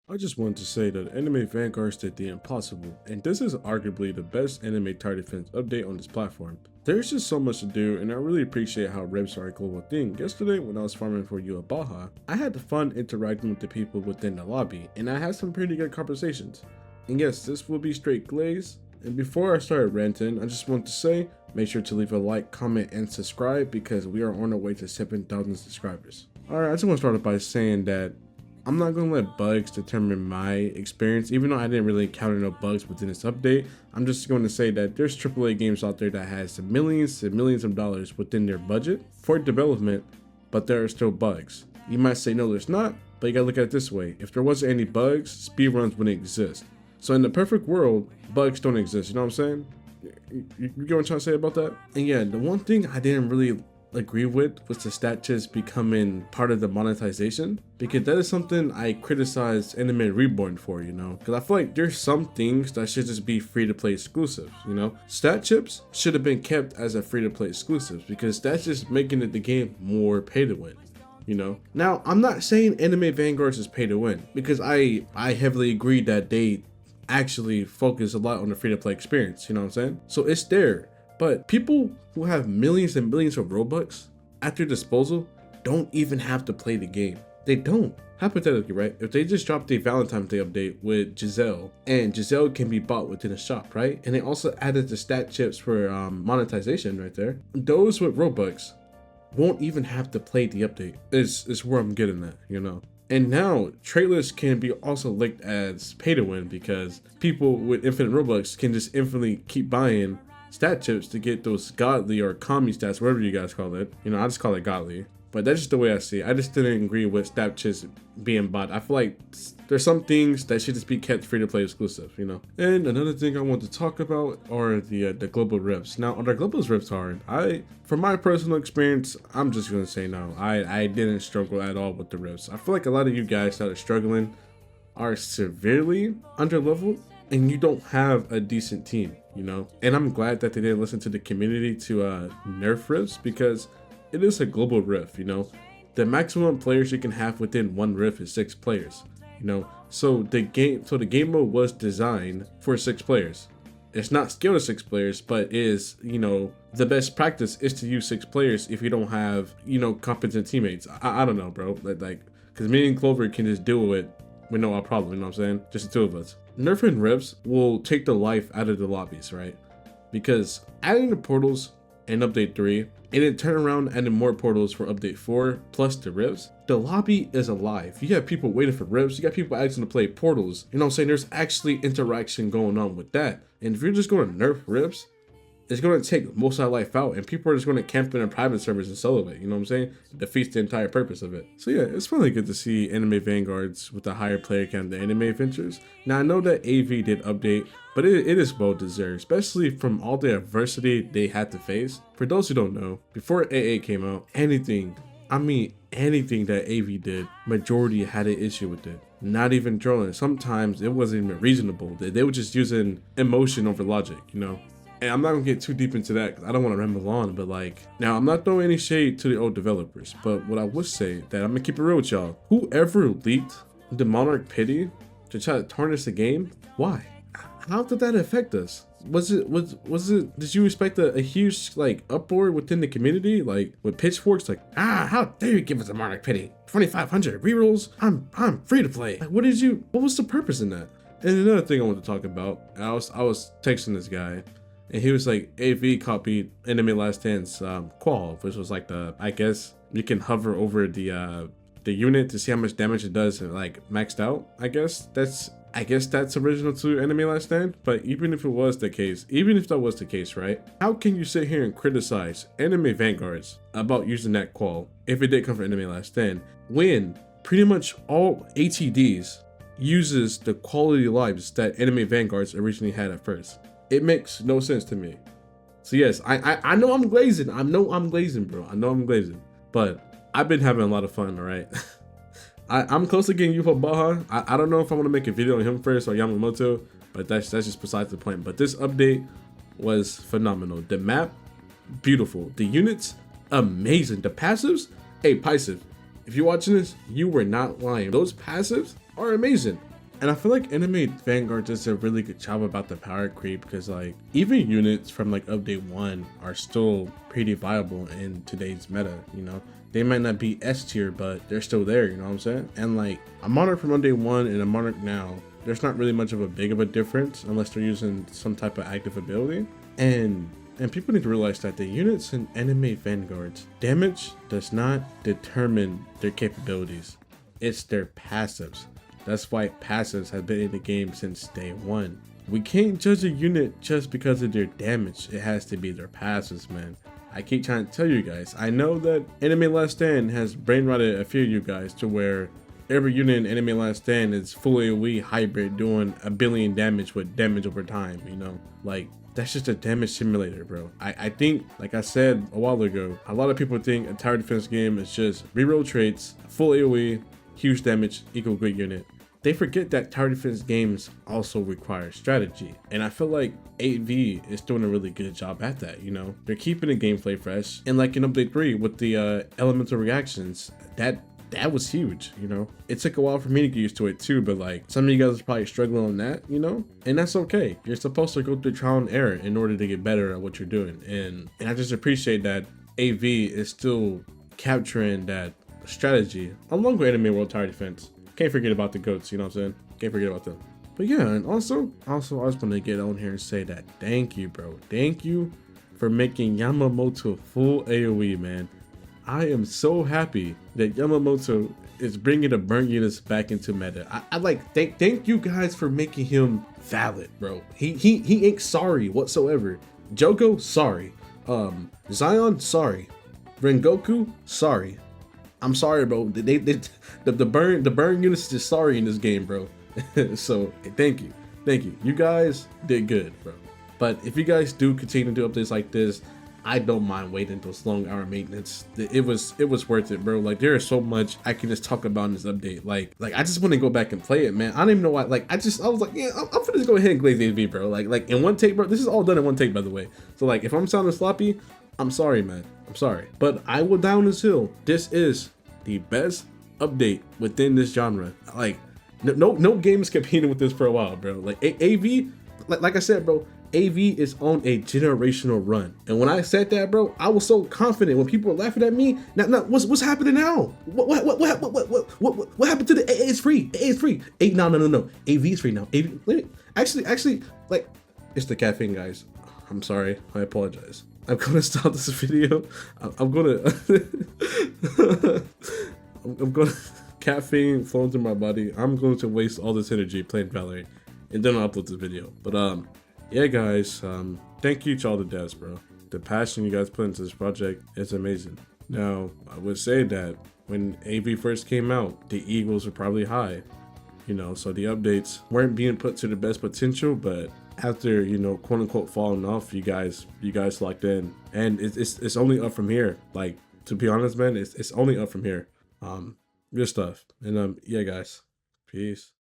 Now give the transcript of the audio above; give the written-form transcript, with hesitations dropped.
I just wanted to say that Anime Vanguards did the impossible, and this is arguably the best anime tower defense update on this platform. There's just so much to do, and I really appreciate how ribs are a global thing. Yesterday, when I was farming for you at Baja, I had fun interacting with the people within the lobby, and I had some pretty good conversations. And yes, this will be straight glaze. And before I start ranting, I just want to say, make sure to leave a like, comment, and subscribe because we are on our way to 7,000 subscribers. Alright, I just want to start off by saying that I'm not going to let bugs determine my experience, even though I didn't really encounter no bugs within this update. I'm just going to say that there's AAA games out there that has millions and millions of dollars within their budget for development, but there are still bugs. You might say, no, there's not, but you gotta look at it this way. If there wasn't any bugs, speedruns wouldn't exist. So in the perfect world, bugs don't exist, you know what I'm saying? You get what I'm trying to say about that? And yeah, the one thing I didn't really agree with was the stat chips becoming part of the monetization, because that is something I criticized Anime Reborn for, you know, because I feel like there's some things that should just be free to play exclusives, you know. Stat chips should have been kept as a free to play exclusives because that's just making it the game more pay to win, you know. Now I'm not saying Anime Vanguards is pay to win, because I heavily agree that they actually focus a lot on the free to play experience, you know what I'm saying? So it's there. But people who have millions and millions of Robux at their disposal don't even have to play the game. They don't. Hypothetically, right? If they just dropped a Valentine's Day update with Giselle, and Giselle can be bought within a shop, right? And they also added the stat chips for monetization right there. Those with Robux won't even have to play the update. Is where I'm getting at, you know? And now trailers can be also linked as pay to win because people with infinite Robux can just infinitely keep buying stat chips to get those godly or commie stats, whatever you guys call it. You know, I just call it godly. But that's just the way I see it. I just didn't agree with stat chips being bought. I feel like there's some things that should just be kept free to play exclusive, you know. And another thing I want to talk about are the global rifts. Now, on the global rifts hard, from my personal experience, I'm just gonna say no. I didn't struggle at all with the rifts. I feel like a lot of you guys that are struggling are severely under leveled and you don't have a decent team, you know. And I'm glad that they didn't listen to the community to nerf rifts because it is a global rift, you know. The maximum players you can have within one rift is 6 players, you know. So the game mode was designed for 6 players. It's not scaled to 6 players, but is, you know, the best practice is to use 6 players if you don't have, you know, competent teammates. I don't know, bro. Like, because me and Clover can just deal with it with no problem, you know what I'm saying? Just the 2 of us. Nerfing rifts will take the life out of the lobbies, right? Because adding the portals in update 3 and then turn around adding more portals for update 4 plus the rifts, the lobby is alive. You have people waiting for rifts, you got people asking to play portals, you know what I'm saying? There's actually interaction going on with that. And if you're just going to nerf rifts, it's going to take most of our life out and people are just going to camp in private servers and solo it, you know what I'm saying? It defeats the entire purpose of it. So yeah, it's really good to see anime Vanguards with a higher player count than anime adventures. Now I know that AV did update, but it is well deserved, especially from all the adversity they had to face. For those who don't know, before AA came out, anything that AV did, majority had an issue with it. Not even trolling. Sometimes it wasn't even reasonable. They were just using emotion over logic, you know? And I'm not gonna get too deep into that because I don't want to ramble on, but like, now I'm not throwing any shade to the old developers, but what I would say that I'm gonna keep it real with y'all. Whoever leaked the Monarch pity to try to tarnish the game, why? How did that affect us? Was it, did you expect a huge like uproar within the community? Like with pitchforks, like, how dare you give us a Monarch pity? 2,500 rerolls? I'm free to play. Like, what was the purpose in that? And another thing I want to talk about, I was texting this guy, and he was like, AV copied Enemy Last Stand's qual, which was like I guess you can hover over the unit to see how much damage it does and like maxed out. I guess that's original to Enemy Last Stand. But even if that was the case, right? How can you sit here and criticize Enemy Vanguards about using that qual if it did come from Enemy Last Stand when pretty much all ATDs uses the quality lives that Enemy Vanguards originally had at first? It makes no sense to me. So yes, I know I'm glazing. I know I'm glazing, bro. I know I'm glazing. But I've been having a lot of fun, all right? I'm close to getting you for Baja. I don't know if I want to make a video on him first or Yamamoto, but that's just besides the point. But this update was phenomenal. The map, beautiful. The units, amazing. The passives, hey, passive. If you're watching this, you were not lying. Those passives are amazing. And I feel like Anime Vanguard does a really good job about the power creep, because like even units from like update 1 are still pretty viable in today's meta, you know. They might not be S tier, but they're still there, you know what I'm saying? And like a monarch from update 1 and a monarch now, there's not really much of a big of a difference unless they're using some type of active ability. And people need to realize that the units in Anime Vanguards, damage does not determine their capabilities. It's their passives. That's why passives have been in the game since day 1. We can't judge a unit just because of their damage. It has to be their passives, man. I keep trying to tell you guys. I know that Anime Last Stand has brainrotted a few of you guys to where every unit in Anime Last Stand is full AoE hybrid doing a billion damage with damage over time, you know? Like, that's just a damage simulator, bro. I think, like I said a while ago, a lot of people think a tower defense game is just reroll traits, full AoE, huge damage, equal great unit. They forget that tower defense games also require strategy. And I feel like 8V is doing a really good job at that, you know? They're keeping the gameplay fresh. And like in update 3 with the elemental reactions, that was huge, you know? It took a while for me to get used to it too, but like some of you guys are probably struggling on that, you know? And that's okay. You're supposed to go through trial and error in order to get better at what you're doing. And I just appreciate that AV is still capturing that strategy along with Anime World Tower Defense. Can't forget about the goats, you know what I'm saying? Can't forget about them. But yeah, and also I just want to get on here and say that thank you, bro. Thank you for making Yamamoto full AoE, man. I am so happy that Yamamoto is bringing the burn units back into meta. I like thank you guys for making him valid, bro. He ain't sorry whatsoever. Jogo, sorry. Zion, sorry. Rengoku, sorry. I'm sorry, bro. The burn units is just sorry in this game, bro. So thank you. You guys did good, bro. But if you guys do continue to do updates like this, I don't mind waiting those long hour maintenance. It was worth it, bro. Like there is so much I can just talk about in this update. Like I just want to go back and play it, man. I don't even know why. Like I was like, yeah, I'm gonna just go ahead and glaze AV, bro. Like in one take, bro. This is all done in one take, by the way. So like if I'm sounding sloppy, I'm sorry, man. I'm sorry. But I will die on this hill. This is the best update within this genre. Like no game is competing with this for a while, bro. Like AV, like I said, bro. AV is on a generational run, and when I said that, bro, I was so confident. When people were laughing at me, now what's happening now? What happened to the AA is free? AA is free. No. AV is free now. AV, actually, like it's the caffeine, guys. I'm sorry. I apologize. I'm gonna stop this video. I'm gonna caffeine flowing through my body. I'm going to waste all this energy playing Valorant, and then I'll upload this video. But yeah, guys, thank you to all the devs, bro. The passion you guys put into this project is amazing. Now, I would say that when AV first came out, the Eagles were probably high, you know, so the updates weren't being put to the best potential, but after, you know, quote unquote falling off, you guys locked in, and it's only up from here. Like, to be honest, man, it's only up from here. Good stuff. And yeah, guys, peace.